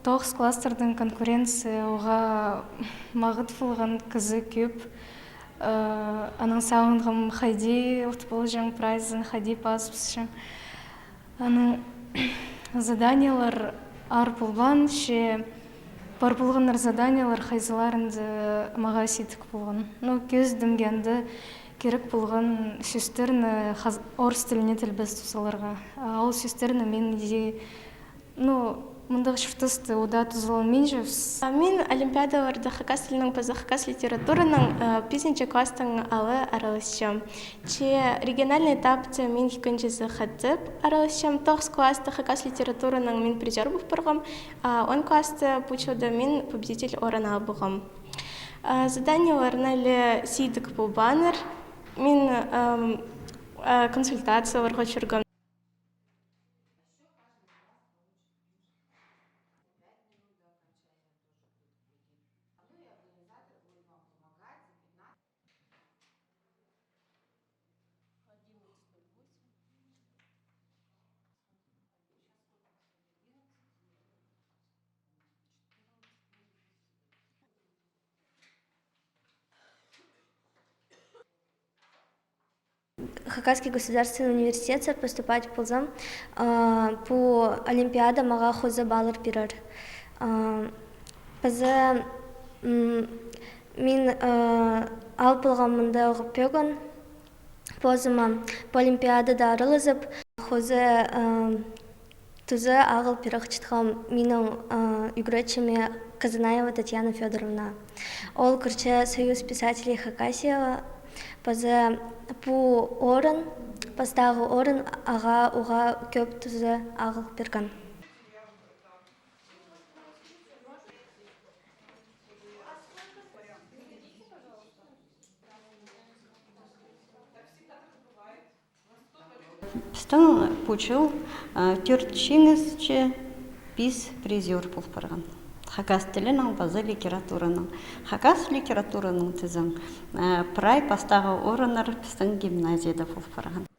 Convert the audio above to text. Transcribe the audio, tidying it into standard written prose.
тоғыз кластердің конкуренция оға мағыт фылған кізі көп. Аның сағынғым хайди ұтпыл жаң прайзын хайди паспысшың. Аның заданиялар арпылған ше парпылғанар заданиялар хайзыларынды маға сетік болған. Көз дүмгенді керек болған сөстеріні орыс тіліне тілбіз тұсаларға. Ол сөстеріні мен мұндағы шыфтысты ода тұзылын мен жөз. Мен олимпиадаларда хакас тілінің пазы хакас литератураның 5 кластың алы аралысшым. Региональный этапты мен хикөнжезі хаттып аралысшым. 9 класты хакас литератураның мен призер бұқ бұрғым. 10 класты бұчылда мен победитель орын албығым. Заданияларына әлі сейдік бұл баннер. Мен консультацияларға жүргім. Хакасский государственный университет поступать ползам по олимпиада мага хоза балыр пирар. Паза мин алпылғамында ғыппегін позыма по олимпиада да арылызып хоза тузы ағыл пирах чытқам миның үгречіме Казанаева Татьяна Федоровна. Ол күрче Союз писателей Хакасия паза по орын, пастағы орын аға уға көп тұзы ағыл берген. Стан пучыл түртшіңізче бис призер бұл барған. Хакас тілінің базы литератураның. Хакас литератураның тізің прай пастағы орынар пістің гимназияда бұл барған.